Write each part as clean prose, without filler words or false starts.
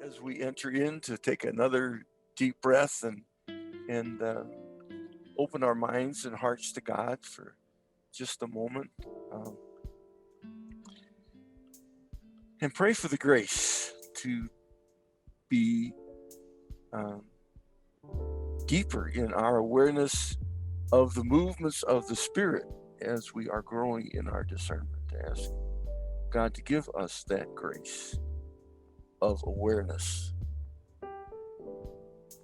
as we enter in to take another deep breath and open our minds and hearts to God for just a moment, um, and pray for the grace to be um, deeper in our awareness of the movements of the Spirit as we are growing in our discernment. To ask God to give us that grace of awareness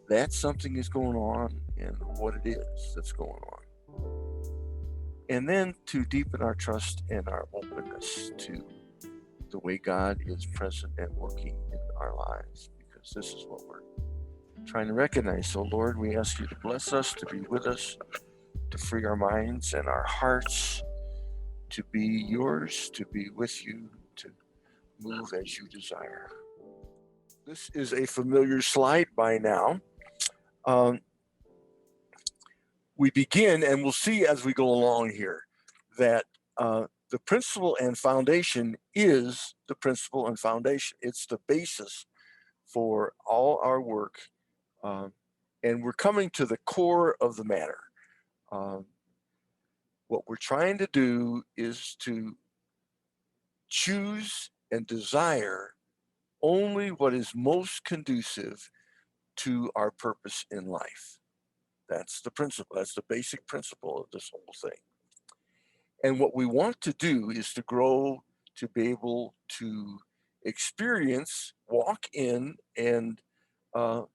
that something is going on and what it is that's going on. And then to deepen our trust and our openness to the way God is present and working in our lives, because this is what we're trying to recognize. So, Lord, we ask you to bless us, to be with us, to free our minds and our hearts, to be yours, to be with you, to move as you desire. This is a familiar slide by now. Um, we begin, and we'll see as we go along here, that the principle and foundation is the principle and foundation. It's the basis for all our work, and we're coming to the core of the matter. Um, what we're trying to do is to choose and desire only what is most conducive to our purpose in life. That's the principle. That's the basic principle of this whole thing. And what we want to do is to grow to be able to experience, walk in, and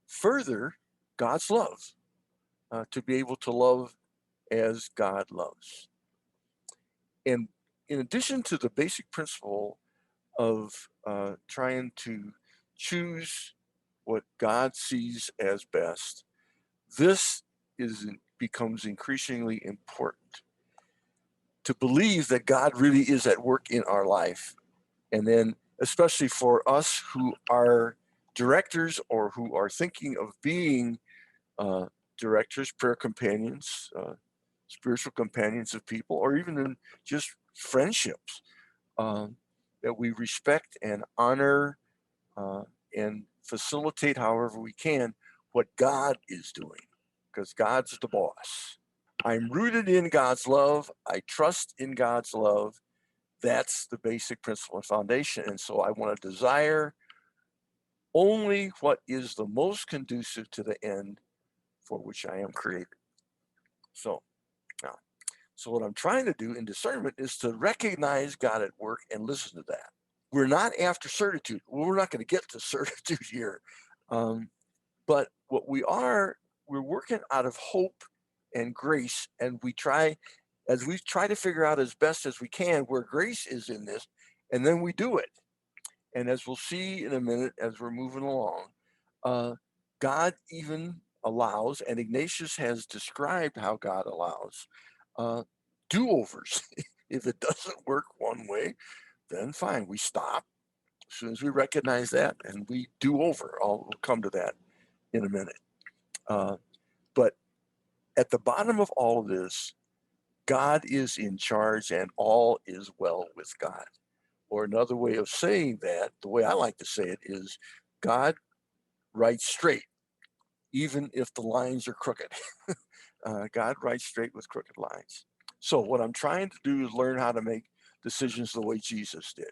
further God's love, to be able to love as God loves. And in addition to the basic principle of trying to choose what God sees as best, this becomes increasingly important to believe that God really is at work in our life. And then, especially for us who are directors or who are thinking of being directors, prayer companions, spiritual companions of people, or even in just friendships, that we respect and honor and facilitate however we can what God is doing, because God's the boss. I'm rooted in God's love. I trust in God's love. That's the basic principle and foundation. And so I want to desire only what is the most conducive to the end for which I am created. So now, so what I'm trying to do in discernment is to recognize God at work and listen to that. We're not after certitude. Well, we're not going to get to certitude here. But what we are, we're working out of hope and grace, and we try to figure out as best as we can where grace is in this, and then we do it. And as we'll see in a minute as we're moving along, God even allows, and Ignatius has described how God allows do-overs. If it doesn't work one way, then fine, we stop as soon as we recognize that, and we do over. We'll come to that in a minute. But at the bottom of all of this, God is in charge and all is well with God. Or another way of saying that, the way I like to say it, is God writes straight, even if the lines are crooked. God writes straight with crooked lines. So what I'm trying to do is learn how to make decisions the way Jesus did.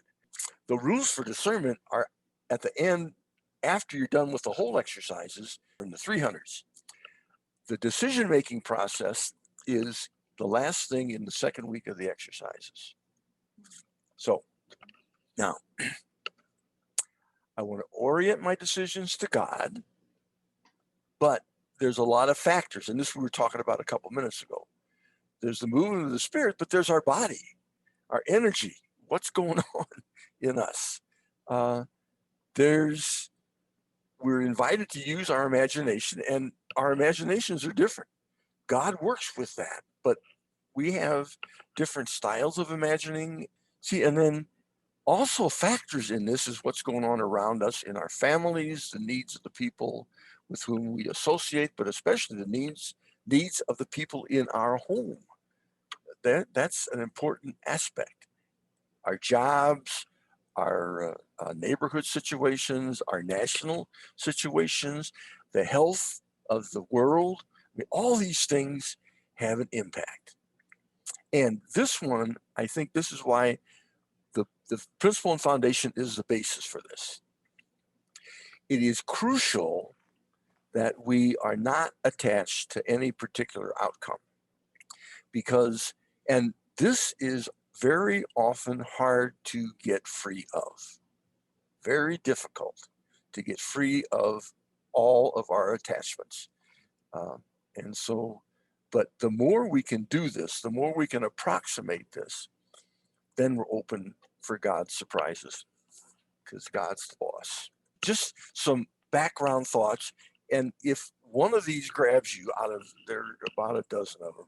The rules for discernment are at the end, after you're done with the whole exercises, in the 300s. The decision-making process is the last thing in the second week of the exercises. So now, I want to orient my decisions to God, but there's a lot of factors, and this we were talking about a couple minutes ago. There's the movement of the Spirit, but there's our body, our energy, what's going on in us. We're invited to use our imagination, and our imaginations are different. God works with that, but we have different styles of imagining. See, and then also factors in this is what's going on around us in our families, the needs of the people with whom we associate, but especially the needs of the people in our home. That's an important aspect. Our jobs, our neighborhood situations, our national situations, the health of the world. I mean, all these things have an impact. And this one, I think this is why the principle and foundation is the basis for this. It is crucial that we are not attached to any particular outcome, because, and this is very often hard to get free of, very difficult to get free of all of our attachments. And so, but the more we can do this, the more we can approximate this, then we're open for God's surprises, because God's the boss. Just some background thoughts. And if one of these grabs you, out of there are about a dozen of them,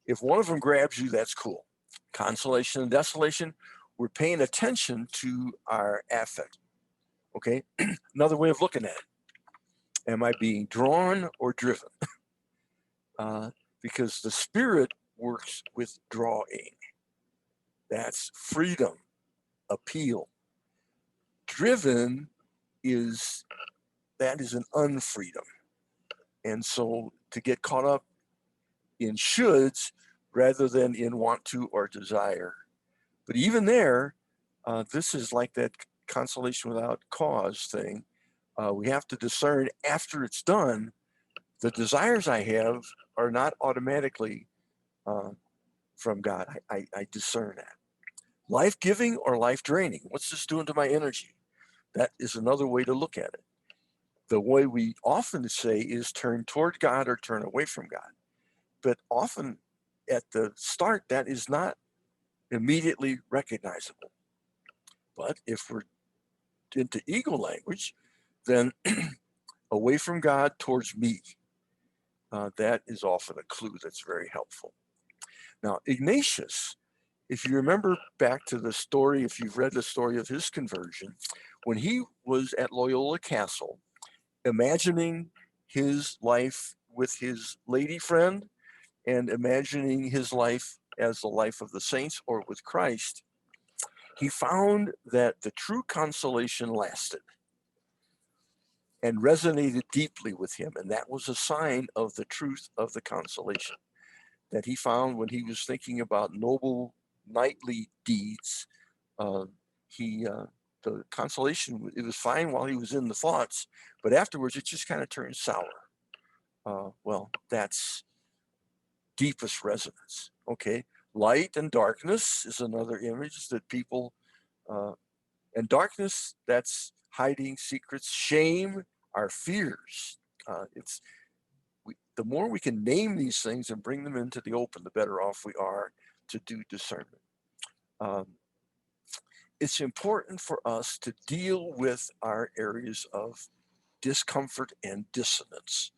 if one of them grabs you, that's cool. Consolation and desolation, we're paying attention to our affect. Okay. Another way of looking at it. Am I being drawn or driven? Because the Spirit works with drawing. That's freedom, appeal. Driven is an unfreedom. And so to get caught up in shoulds rather than in want to or desire. But even there, this is like that consolation without cause thing. We have to discern after it's done, the desires I have are not automatically from God. I discern that. Life-giving or life-draining? What's this doing to my energy? That is another way to look at it. The way we often say is turn toward God or turn away from God. But often at the start, that is not immediately recognizable. But if we're into ego language, then away from God towards me. That is often a clue that's very helpful. Now, Ignatius, if you remember back to the story, if you've read the story of his conversion, when he was at Loyola Castle, imagining his life with his lady friend and imagining his life as the life of the saints or with Christ, he found that the true consolation lasted and resonated deeply with him. And that was a sign of the truth of the consolation that he found when he was thinking about noble knightly deeds. The consolation, it was fine while he was in the thoughts, but afterwards it just kind of turned sour. Well, that's deepest resonance. Okay, light and darkness is another image that people, and darkness, that's hiding secrets, shame, our fears. The more we can name these things and bring them into the open, the better off we are to do discernment. It's important for us to deal with our areas of discomfort and dissonance.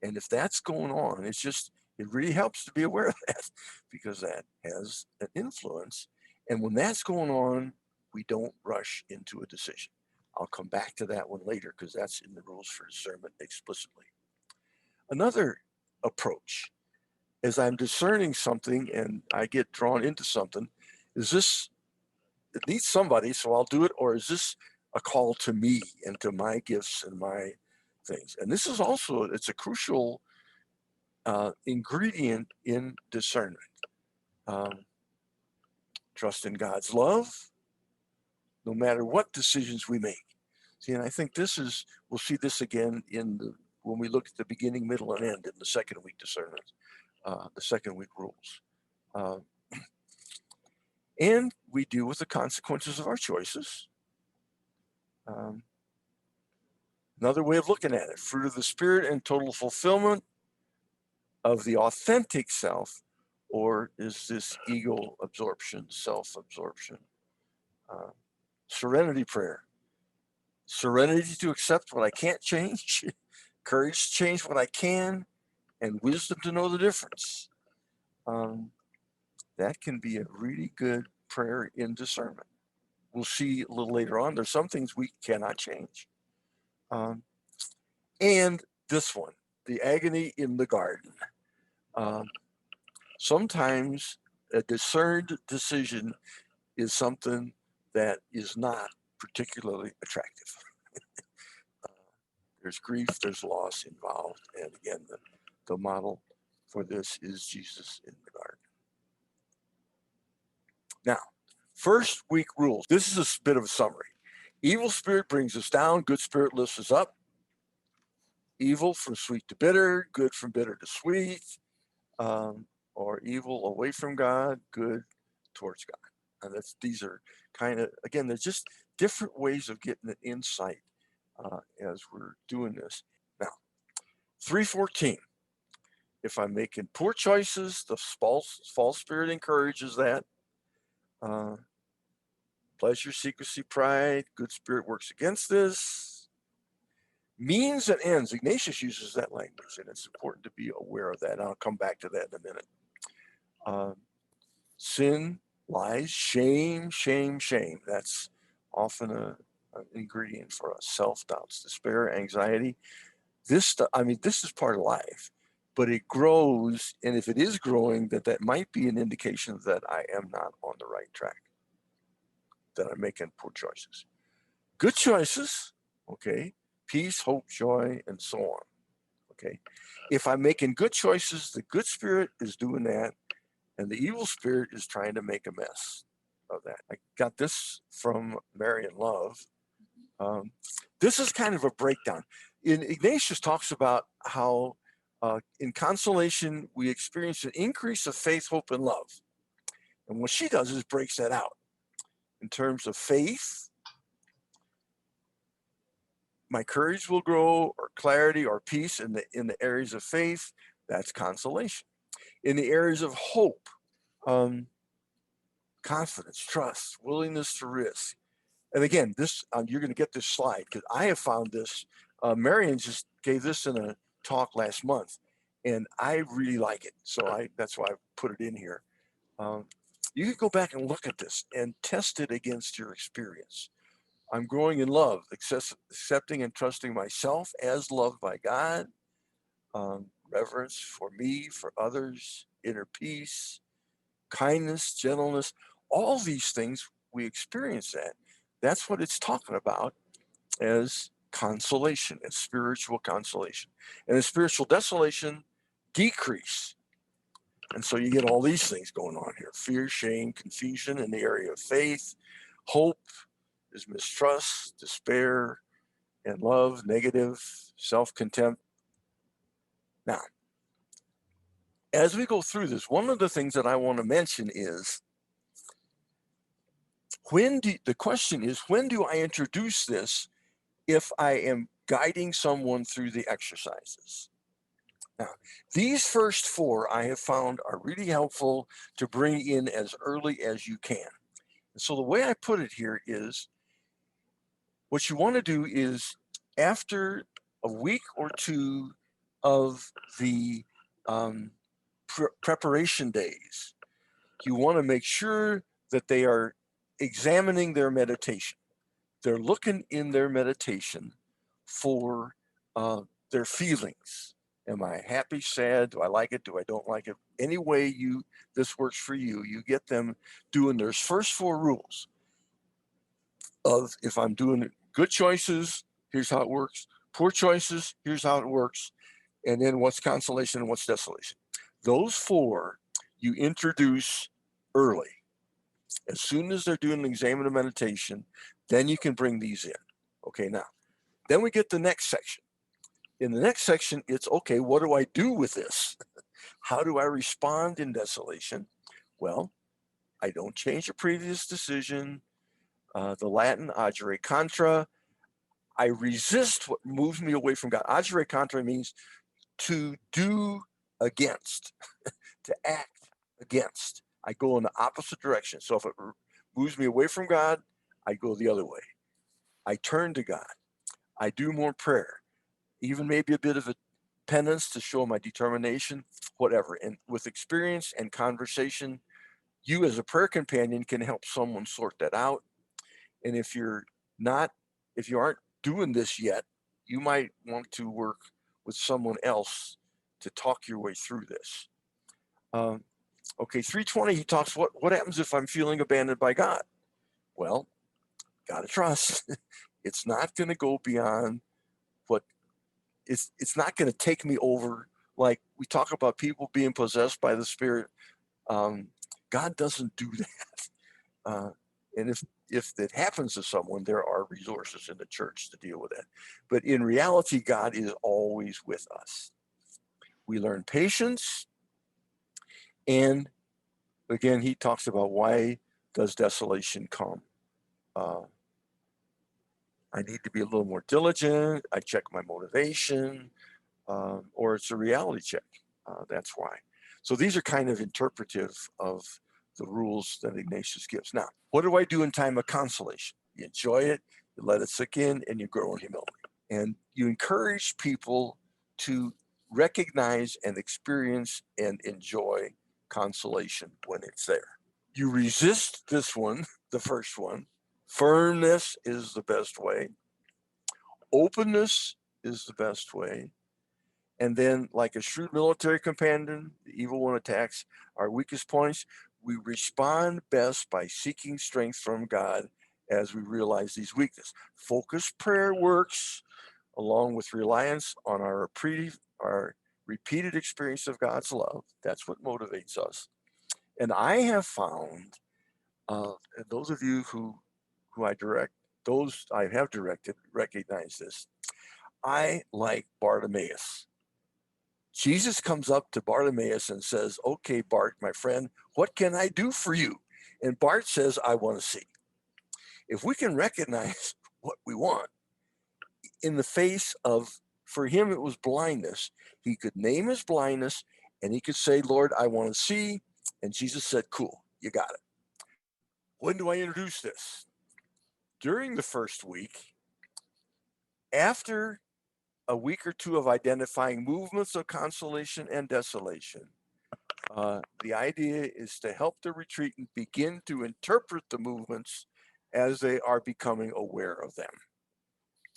And if that's going on, it really helps to be aware of that, because that has an influence. And when that's going on, we don't rush into a decision. I'll come back to that one later, because that's in the rules for discernment explicitly. Another approach, as I'm discerning something and I get drawn into something, is this, it needs somebody, so I'll do it, or is this a call to me and to my gifts and my things? And this is also, it's a crucial ingredient in discernment. Trust in God's love, no matter what decisions we make. See, and I think we'll see this again when we look at the beginning, middle, and end in the second week discernment, the second week rules. And we deal with the consequences of our choices. Another way of looking at it, fruit of the Spirit and total fulfillment of the authentic self, or is this ego absorption, self-absorption? Serenity prayer. Serenity to accept what I can't change, courage to change what I can, and wisdom to know the difference. That can be a really good prayer in discernment. We'll see a little later on, there's some things we cannot change. And this one, the agony in the garden. Sometimes a discerned decision is something that is not particularly attractive. There's grief, there's loss involved. And again, the model for this is Jesus in the garden. Now, first week rules. This is a bit of a summary. Evil spirit brings us down, good spirit lifts us up. Evil from sweet to bitter, good from bitter to sweet, or evil away from God, good towards God. And these are kind of, again, they're just different ways of getting an insight as we're doing this. Now, 3:14. If I'm making poor choices, the false spirit encourages that. Pleasure, secrecy, pride, good spirit works against this. Means and ends. Ignatius uses that language, and it's important to be aware of that. And I'll come back to that in a minute. Sin, lies, shame, shame, shame. That's often an ingredient for us. Self-doubts, despair, anxiety. This is part of life, but it grows. And if it is growing, that might be an indication that I am not on the right track, that I'm making poor choices. Good choices, okay, peace, hope, joy, and so on, okay. If I'm making good choices, the good spirit is doing that, and the evil spirit is trying to make a mess of that. I got this from Marian Love. This is kind of a breakdown. Ignatius talks about how in Consolation, we experience an increase of faith, hope, and love. And what she does is breaks that out. In terms of faith, my courage will grow, or clarity, or peace in the areas of faith. That's consolation. In the areas of hope, confidence, trust, willingness to risk. And again, this you're going to get this slide because I have found this. Marion just gave this in a talk last month, and I really like it. So that's why I put it in here. You can go back and look at this and test it against your experience. I'm growing in love, accepting and trusting myself as loved by God, reverence for me, for others, inner peace, kindness, gentleness, all these things, we experience that. That's what it's talking about as consolation, as spiritual consolation. And in spiritual desolation, decrease. And so you get all these things going on here: fear, shame, confusion in the area of faith. Hope is mistrust, despair, and love, negative, self-contempt. Now, as we go through this, one of the things that I want to mention is the question is, when do I introduce this if I am guiding someone through the exercises? Now, these first four I have found are really helpful to bring in as early as you can. And so the way I put it here is, what you want to do is, after a week or two of the preparation days, you want to make sure that they are examining their meditation. They're looking in their meditation for their feelings. Am I happy, sad? Do I like it? Do I don't like it? Any way this works for you, you get them doing their first four rules of, if I'm doing good choices, here's how it works. Poor choices, here's how it works. And then what's consolation and what's desolation. Those four you introduce early. As soon as they're doing an examined meditation, then you can bring these in. Okay, now, then we get the next section. In the next section, it's, okay, what do I do with this? How do I respond in desolation? Well, I don't change a previous decision. The Latin agere contra. I resist what moves me away from God. Agere contra means to do against, to act against. I go in the opposite direction. So if it moves me away from God, I go the other way. I turn to God. I do more prayer, even maybe a bit of a penance to show my determination, whatever. And with experience and conversation, you as a prayer companion can help someone sort that out. And if you aren't doing this yet, you might want to work with someone else to talk your way through this. Okay, 3:20, he talks, what happens if I'm feeling abandoned by God? Well, Got to trust. It's not going to go beyond what it's not going to take me over. Like we talk about people being possessed by the Spirit. God doesn't do that. And if that happens to someone, there are resources in the church to deal with that. But in reality, God is always with us. We learn patience. And again, he talks about why does desolation come? I need to be a little more diligent. I check my motivation, or it's a reality check. That's why. So these are kind of interpretive of the rules that Ignatius gives. Now, what do I do in time of consolation? You enjoy it, you let it sink in, and you grow in humility. And you encourage people to recognize and experience and enjoy consolation when it's there. You resist this one, the first one. Firmness is the best way. Openness is the best way. And then, like a shrewd military companion, the evil one attacks our weakest points. We respond best by seeking strength from God as we realize these weaknesses. Focused prayer works along with reliance on our repeated experience of God's love. That's what motivates us. And I have found, and those of you who I direct, those I have directed, recognize this. I like Bartimaeus. Jesus comes up to Bartimaeus and says, "Okay, Bart, my friend, what can I do for you?" And Bart says, "I want to see." If we can recognize what we want in the face of, for him, it was blindness. He could name his blindness and he could say, "Lord, I want to see." And Jesus said, "Cool, you got it." When do I introduce this? During the first week, after a week or two of identifying movements of consolation and desolation. The idea is to help the retreatant begin to interpret the movements as they are becoming aware of them.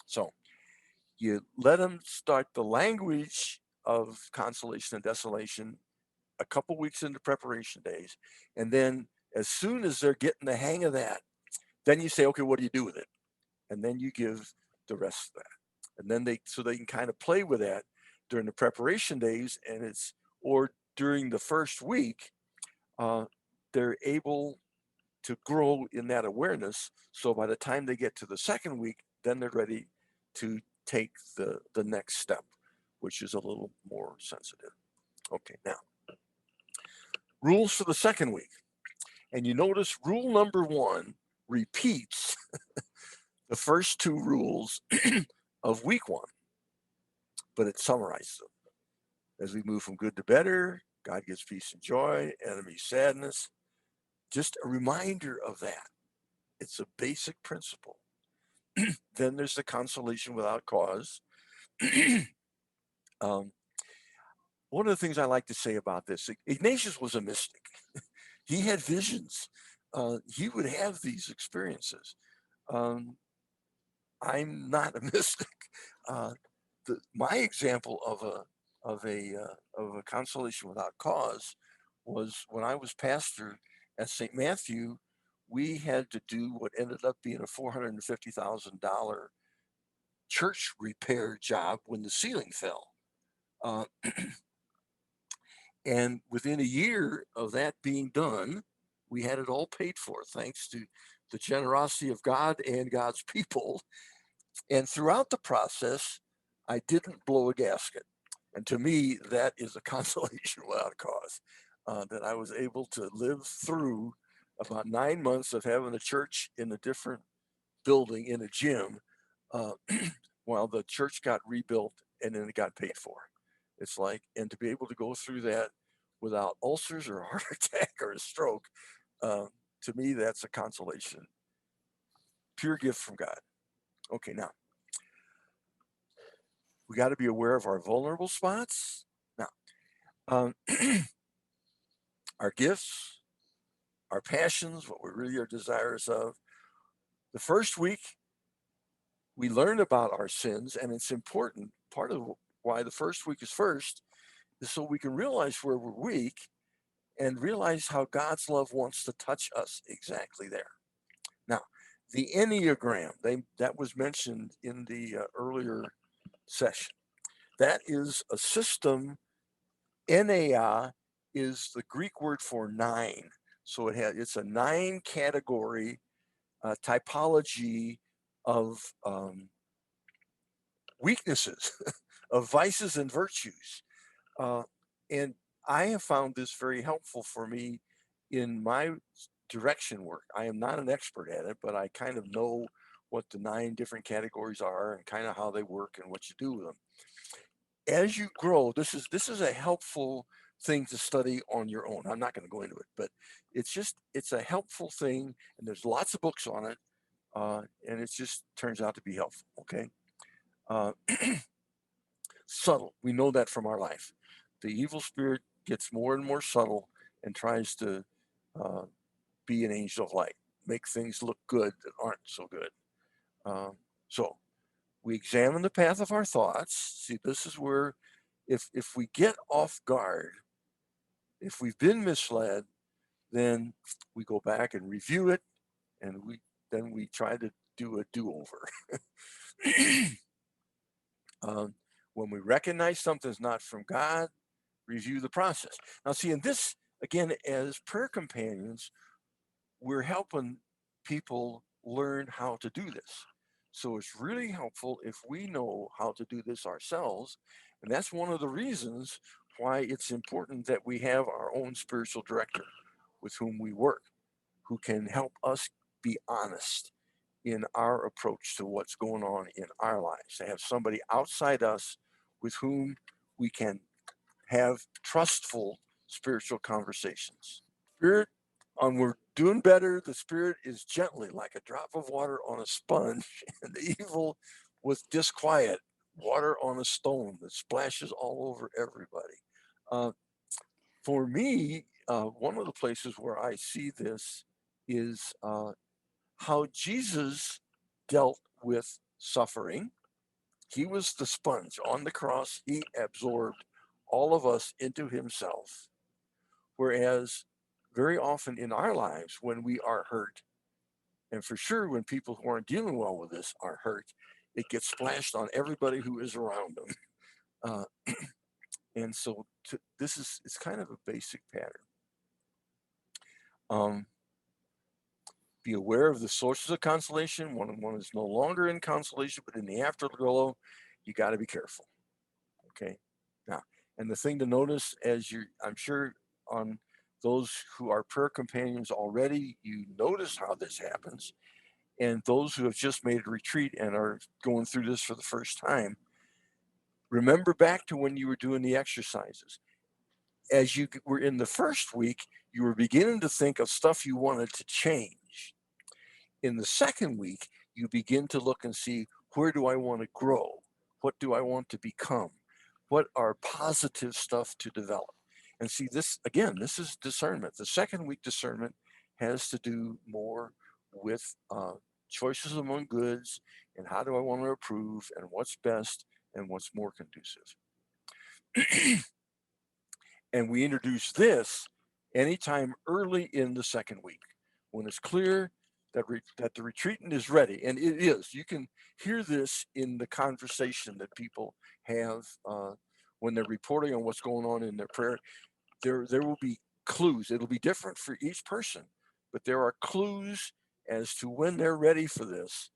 So you let them start the language of consolation and desolation a couple weeks into preparation days. And then as soon as they're getting the hang of that, then you say, "Okay, what do you do with it?" And then you give the rest of that. And then they can kind of play with that during the preparation days, and or during the first week, they're able to grow in that awareness. So by the time they get to the second week, then they're ready to take the next step, which is a little more sensitive. Okay, now rules for the second week. And you notice rule number 1 repeats the first 2 rules of week 1, but it summarizes them. As we move from good to better, God gives peace and joy, enemy sadness. Just a reminder of that. It's a basic principle. Then there's the consolation without cause. One of the things I like to say about this, Ignatius was a mystic. He had visions. He would have these experiences. I'm not a mystic. My example of a consolation without cause was when I was pastor at St. Matthew. We had to do what ended up being a $450,000 church repair job when the ceiling fell. And within a year of that being done, we had it all paid for, thanks to the generosity of God and God's people. And throughout the process, I didn't blow a gasket. And to me, that is a consolation without cause, that I was able to live through about 9 months of having a church in a different building in a gym, while the church got rebuilt and then it got paid for. It's like, and to be able to go through that without ulcers or a heart attack or a stroke, to me, that's a consolation. Pure gift from God. Okay, now we got to be aware of our vulnerable spots. Now, our gifts, our passions, what we really are desirous of. The first week, we learn about our sins, and it's important. Part of why the first week is first is so we can realize where we're weak and realize how God's love wants to touch us exactly there. Now, The Enneagram, that was mentioned in the earlier session. That is a system. NAI is the Greek word for nine. So it's a 9 category typology of weaknesses, of vices and virtues. And I have found this very helpful for me in my direction work. I am not an expert at it, but I kind of know what the 9 different categories are and kind of how they work and what you do with them. As you grow, this is a helpful thing to study on your own. I'm not going to go into it, but it's a helpful thing, and there's lots of books on it, and it just turns out to be helpful. Okay, subtle. We know that from our life. The evil spirit gets more and more subtle and tries to be an angel of light, make things look good that aren't so good. So we examine the path of our thoughts. See, this is where if we get off guard, if we've been misled, then we go back and review it, and we try to do a do-over. When we recognize something's not from God, review the process. Now, see, in this, again, as prayer companions, we're helping people learn how to do this. So it's really helpful if we know how to do this ourselves. And that's one of the reasons why it's important that we have our own spiritual director with whom we work, who can help us be honest in our approach to what's going on in our lives. To have somebody outside us with whom we can have trustful spiritual conversations. Spirit, we're doing better. The spirit is gently like a drop of water on a sponge, and the evil with disquiet, water on a stone that splashes all over everybody. For me, one of the places where I see this is how Jesus dealt with suffering. He was the sponge on the cross. He absorbed all of us into himself. Whereas very often in our lives, when we are hurt, and for sure when people who aren't dealing well with this are hurt, it gets splashed on everybody who is around them. And so it's kind of a basic pattern. Be aware of the sources of consolation. One is no longer in consolation, but in the afterglow, you got to be careful. Okay. Now, and the thing to notice, I'm sure on those who are prayer companions already, you notice how this happens. And those who have just made a retreat and are going through this for the first time, remember back to when you were doing the exercises. As you were in the first week, you were beginning to think of stuff you wanted to change. In the second week, you begin to look and see, where do I want to grow? What do I want to become? What are positive stuff to develop? And see, this is discernment. The second week discernment has to do more with choices among goods and how do I want to approve and what's best and what's more conducive. And we introduce this anytime early in the second week when it's clear that the retreatant is ready. And it is. You can hear this in the conversation that people have when they're reporting on what's going on in their prayer. There will be clues. It'll be different for each person, but there are clues as to when they're ready for this.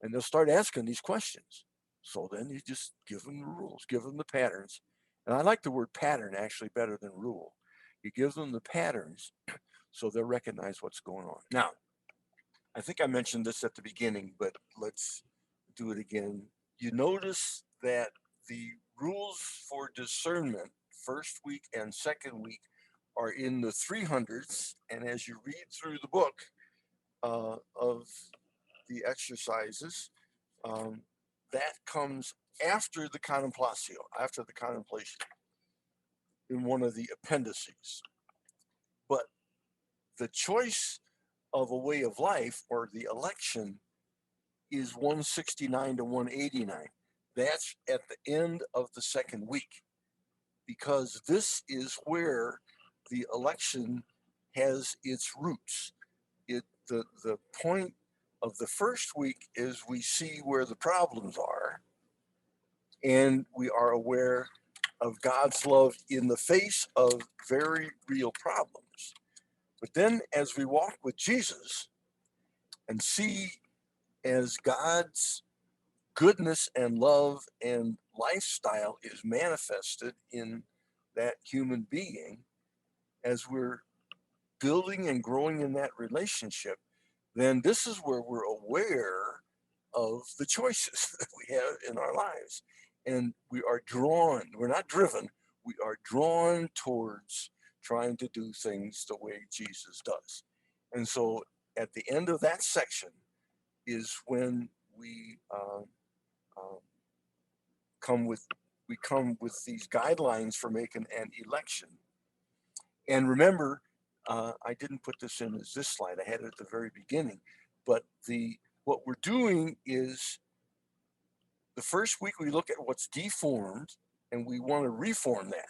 And they'll start asking these questions. So then you just give them the rules, give them the patterns. And I like the word pattern actually better than rule. You give them the patterns so they'll recognize what's going on. Now, I think I mentioned this at the beginning, but let's do it again. You notice that the rules for discernment, first week and second week, are in the 300s. And as you read through the book of the exercises, that comes after the contemplatio, after the contemplation, in one of the appendices. But the choice of a way of life or the election is 169 to 189. That's at the end of the second week, because this is where the election has its roots. The point of the first week is we see where the problems are, and we are aware of God's love in the face of very real problems. But then as we walk with Jesus and see as God's goodness and love and lifestyle is manifested in that human being, as we're building and growing in that relationship, then this is where we're aware of the choices that we have in our lives. And we are drawn, we're not driven, we are drawn towards trying to do things the way Jesus does. And so at the end of that section is when we come with these guidelines for making an election. And remember, I didn't put this in as this slide. I had it at the very beginning. But what we're doing is the first week we look at what's deformed, and we want to reform that.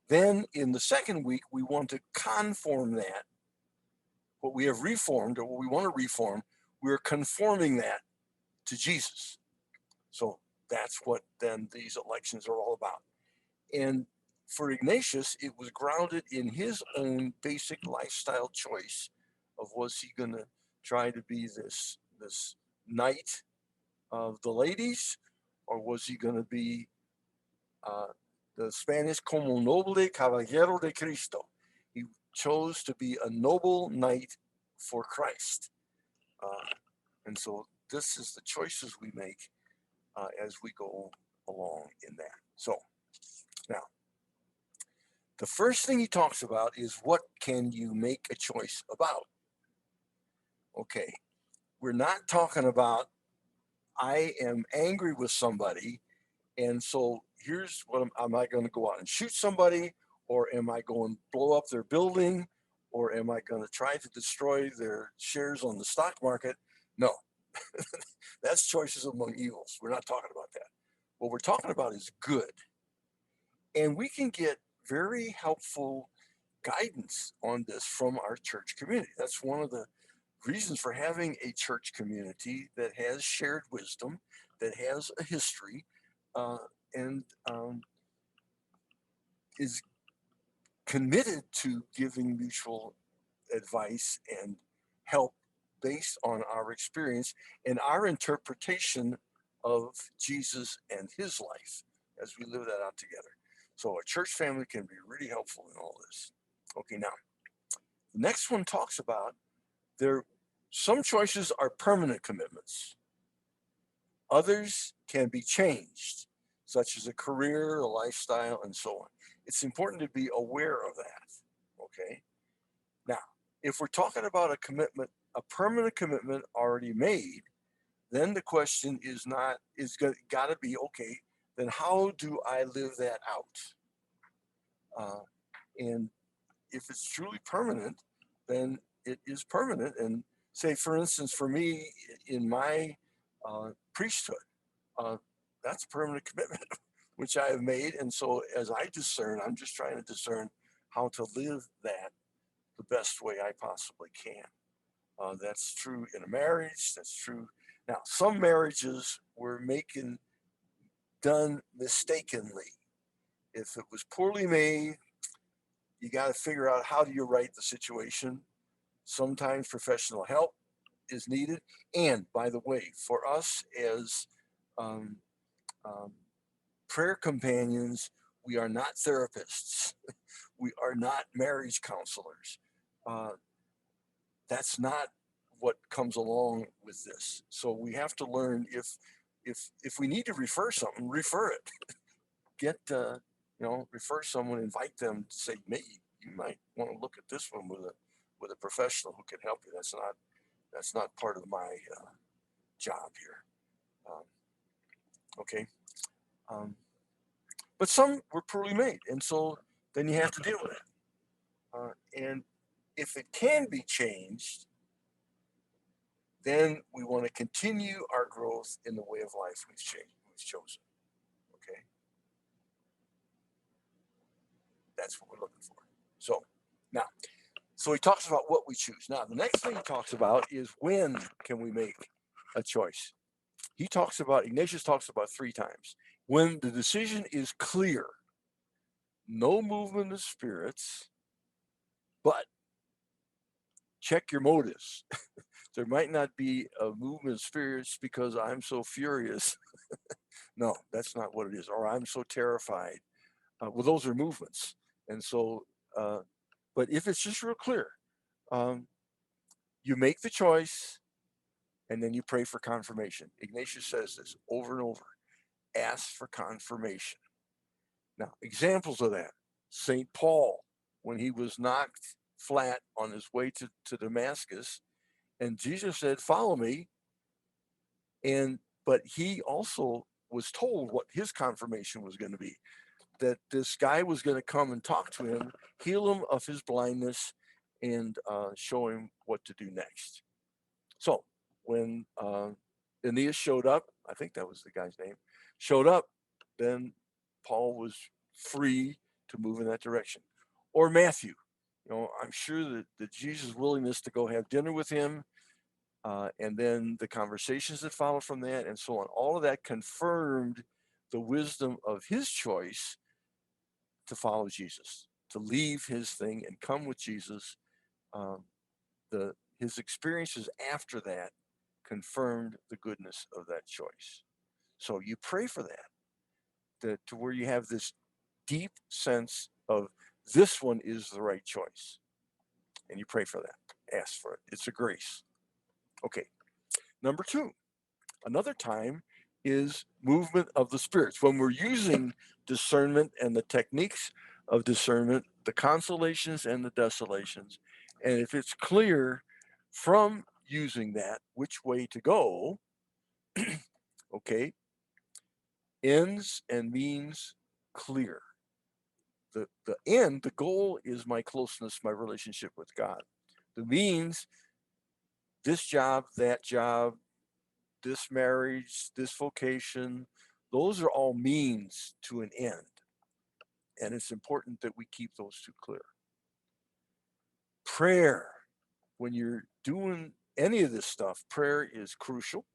Then in the second week, we want to conform that. What we have reformed, or what we want to reform, we're conforming that to Jesus. So that's what then these elections are all about. And for Ignatius, it was grounded in his own basic lifestyle choice of, was he going to try to be this knight of the ladies, or was he going to be the Spanish como noble caballero de Cristo? He chose to be a noble knight for Christ. And so this is the choices we make as we go along in that. So now, the first thing he talks about is, what can you make a choice about? Okay, we're not talking about, I am angry with somebody, and so here's what am I going to go out and shoot somebody, or am I going to blow up their building, or am I going to try to destroy their shares on the stock market? No, that's choices among evils. We're not talking about that. What we're talking about is good. And we can get very helpful guidance on this from our church community. That's one of the reasons for having a church community that has shared wisdom, that has a history, and is committed to giving mutual advice and help based on our experience and our interpretation of Jesus and his life as we live that out together. So a church family can be really helpful in all this. Okay, now, the next one talks about some choices are permanent commitments. Others can be changed, such as a career, a lifestyle, and so on. It's important to be aware of that, okay? Now, if we're talking about a commitment, a permanent commitment already made, then the question is got to be, okay, then how do I live that out? And if it's truly permanent, then it is permanent. And say, for instance, for me in my priesthood, that's a permanent commitment, which I have made. And so as I discern, I'm just trying to discern how to live that the best way I possibly can. That's true in a marriage. That's true. Now, some marriages were done mistakenly. If it was poorly made, you got to figure out, how do you right the situation. Sometimes professional help is needed. And by the way, for us as prayer companions, we are not therapists. We are not marriage counselors. That's not what comes along with this. So we have to learn, if we need to refer something, refer it. Get refer someone, invite them to say, maybe you might want to look at this one with a professional who can help you. That's not part of my job here. Okay. But some were poorly made, and so then you have to deal with it. And if it can be changed, then we want to continue our growth in the way of life we've chosen. Okay. That's what we're looking for. So now, So he talks about what we choose. Now, the next thing he talks about is when can we make a choice. Ignatius talks about 3 times. When the decision is clear, no movement of spirits, but check your motives. There might not be a movement of spirits because I'm so furious. No, that's not what it is. Or I'm so terrified. Well, those are movements. And so, but if it's just real clear, you make the choice and then you pray for confirmation. Ignatius says this over and over. Ask for confirmation. Now, examples of that. St. Paul, when he was knocked flat on his way to Damascus, and Jesus said, follow me. But he also was told what his confirmation was going to be, that this guy was going to come and talk to him, heal him of his blindness, and show him what to do next. So when Aeneas showed up, I think that was the guy's name, showed up, then Paul was free to move in that direction. Or Matthew, I'm sure that Jesus' willingness to go have dinner with him, and then the conversations that followed from that, and so on, all of that confirmed the wisdom of his choice to follow Jesus, to leave his thing and come with Jesus. His experiences after that confirmed the goodness of that choice. So you pray for that to where you have this deep sense of this one is the right choice. And you pray for that, ask for it. It's a grace. Okay. Number 2, another time is movement of the spirits. When we're using discernment and the techniques of discernment, the consolations and the desolations, and if it's clear from using that which way to go, okay, ends and means clear. The end, the goal is my closeness, my relationship with God. The means, this job, this marriage, this vocation, those are all means to an end. And it's important that we keep those 2 clear. Prayer, when you're doing any of this stuff, prayer is crucial.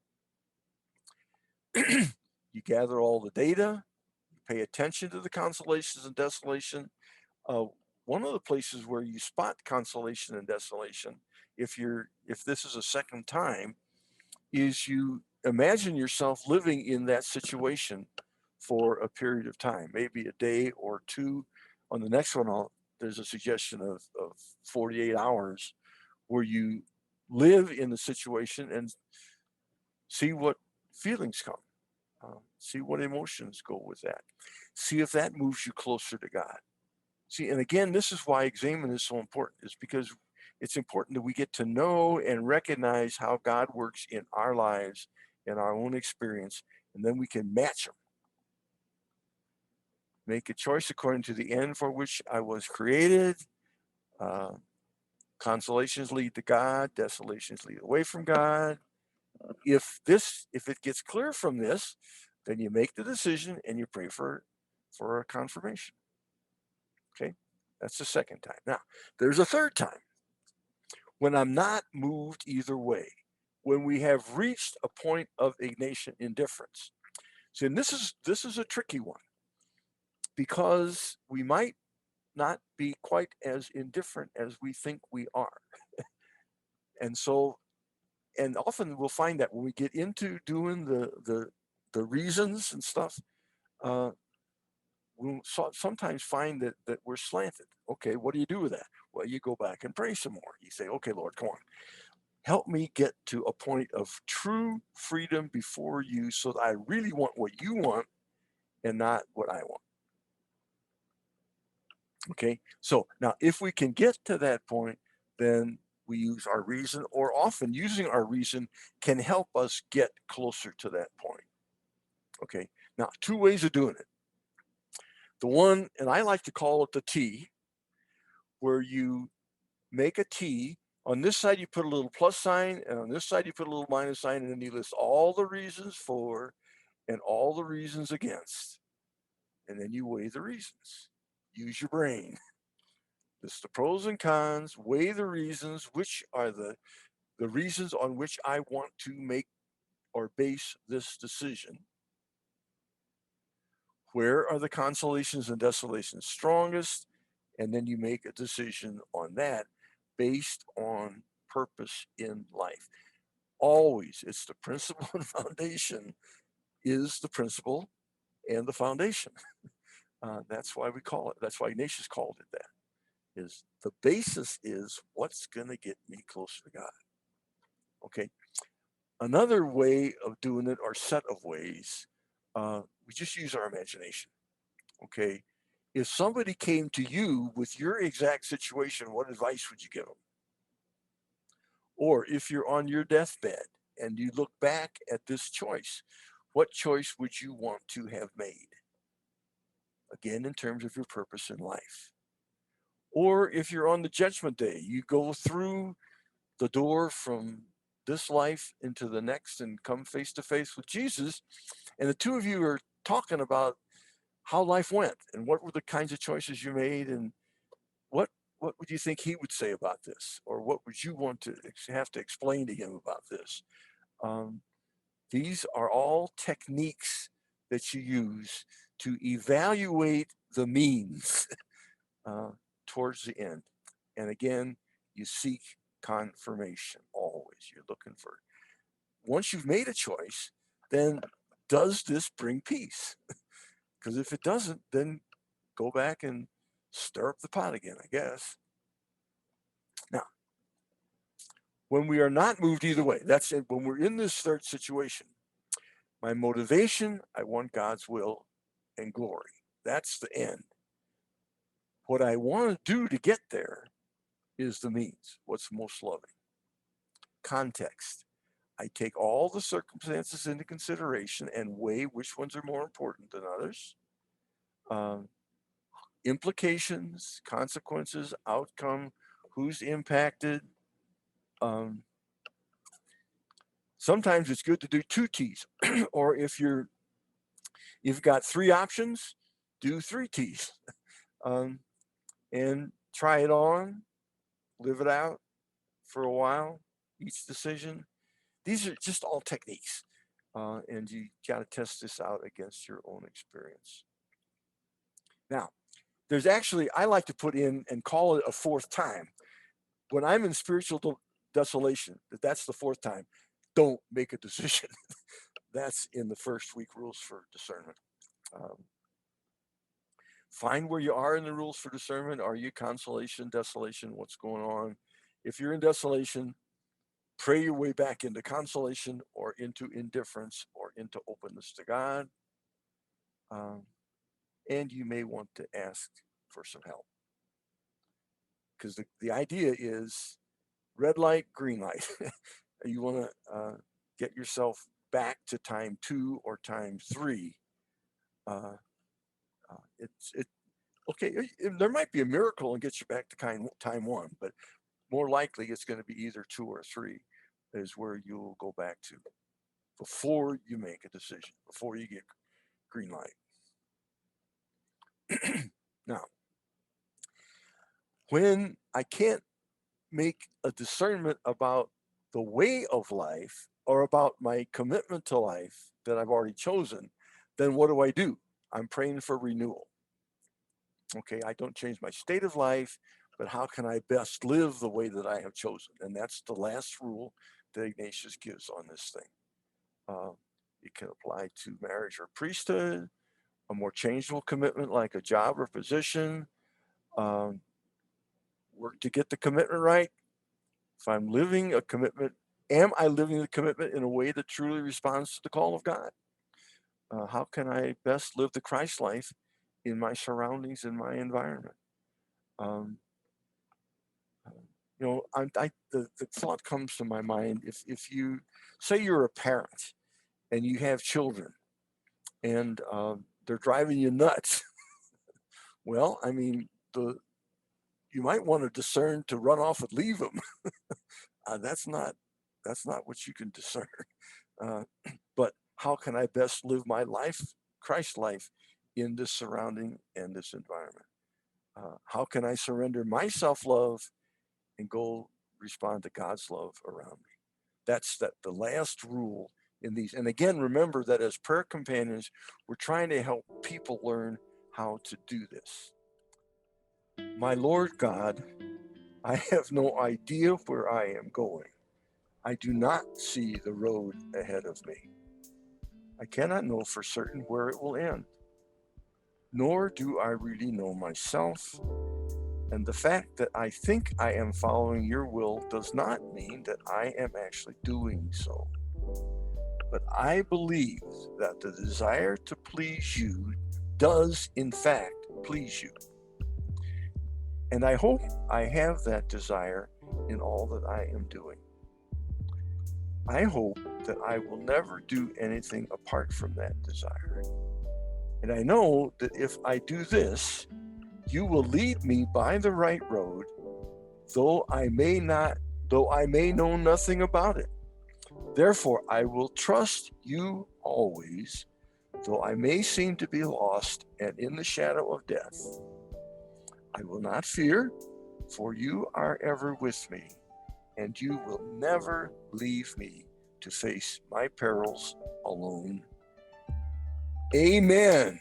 You gather all the data, you pay attention to the consolations and desolation. One of the places where you spot consolation and desolation, if this is a second time, is you imagine yourself living in that situation for a period of time, maybe a day or 2. On the next one, there's a suggestion of 48 hours where you live in the situation and see what feelings come, see what emotions go with that, see if that moves you closer to God. See, and again, this is why examen is so important, is because it's important that we get to know and recognize how God works in our lives, in our own experience, and then we can match them. Make a choice according to the end for which I was created. Consolations lead to God, desolations lead away from God. If it gets clear from this, then you make the decision and you pray for a confirmation. Okay, that's the second time. Now, there's a third time when I'm not moved either way, when we have reached a point of Ignatian indifference. See, and this is a tricky one, because we might not be quite as indifferent as we think we are. And so, and often we'll find that when we get into doing the reasons and stuff, we'll sometimes find that we're slanted. Okay, what do you do with that? Well, you go back and pray some more. You say, okay, Lord, come on. Help me get to a point of true freedom before you so that I really want what you want and not what I want. Okay, so now if we can get to that point, then we use our reason, or often using our reason can help us get closer to that point. Okay, now 2 ways of doing it. The one, and I like to call it the T, where you make a T. On this side, you put a little plus sign, and on this side, you put a little minus sign, and then you list all the reasons for and all the reasons against. And then you weigh the reasons. Use your brain. List the pros and cons, weigh the reasons, which are the reasons on which I want to make or base this decision. Where are the consolations and desolations strongest? And then you make a decision on that based on purpose in life. Always, it's the principle and foundation is the principle and the foundation. That's why we call it, that's why Ignatius called it that, is the basis is what's going to get me closer to God. Okay. Another way of doing it, or set of ways, we just use our imagination. Okay. If somebody came to you with your exact situation, what advice would you give them? Or if you're on your deathbed and you look back at this choice, what choice would you want to have made? Again, in terms of your purpose in life. Or if you're on the judgment day, you go through the door from this life into the next and come face to face with Jesus, and the two of you are talking about how life went and what were the kinds of choices you made, and what what would you think he would say about this, or what would you want to have to explain to him about this? Um, these are all techniques that you use to evaluate the means uh, towards the end. And again, you seek confirmation always. You're looking for, once you've made a choice, then does this bring peace? Because if it doesn't, then go back and stir up the pot again, I guess. Now, when we are not moved either way, that's it. When we're in this third situation, my motivation, I want God's will and glory. That's the end. What I want to do to get there is the means, what's most loving. Context. I take all the circumstances into consideration and weigh which ones are more important than others. Um, Implications, consequences, outcome, who's impacted. Um, Sometimes it's good to do two T's, or if you've got three options, do three T's, um, and try it on, live it out for a while. Each decision. These are just all techniques, and you got to test this out against your own experience. Now, there's actually, I like to put in and call it a fourth time. When I'm in spiritual desolation, that's the fourth time. Don't make a decision. That's in the first week rules for discernment. Um, find where you are in the rules for discernment. Are you consolation, desolation? What's going on? If you're in desolation, pray your way back into consolation or into indifference or into openness to God. Um, and you may want to ask for some help. Because the idea is red light, green light. You want to get yourself back to time 2 or time 3. Uh, it okay. There might be a miracle and get you back to time 1, but more likely it's going to be either 2 or 3 is where you'll go back to before you make a decision, before you get green light. Now, when I can't make a discernment about the way of life or about my commitment to life that I've already chosen, then what do? I'm praying for renewal. Okay, I don't change my state of life, but how can I best live the way that I have chosen? And that's the last rule that Ignatius gives on this thing. It can apply to marriage or priesthood, a more changeable commitment like a job or position, um, work to get the commitment right. If I'm living a commitment, am I living the commitment in a way that truly responds to the call of God? How can I best live the Christ life in my surroundings, in my environment? Um, the thought comes to my mind, if you say you're a parent and you have children and they're driving you nuts, well, I mean, you might want to discern to run off and leave them. That's not what you can discern. Uh, but how can I best live my life, Christ life, in this surrounding and this environment? How can I surrender my self-love and go respond to God's love around me? That's the last rule in these. And again, remember that as prayer companions, we're trying to help people learn how to do this. My Lord God, I have no idea where I am going. I do not see the road ahead of me. I cannot know for certain where it will end. Nor do I really know myself. And the fact that I think I am following your will does not mean that I am actually doing so. But I believe that the desire to please you does, in fact, please you. And I hope I have that desire in all that I am doing. I hope that I will never do anything apart from that desire. And I know that if I do this, you will lead me by the right road, though I may know nothing about it. Therefore, I will trust you always, though I may seem to be lost and in the shadow of death. I will not fear, for you are ever with me, and you will never leave me to face my perils alone. Amen.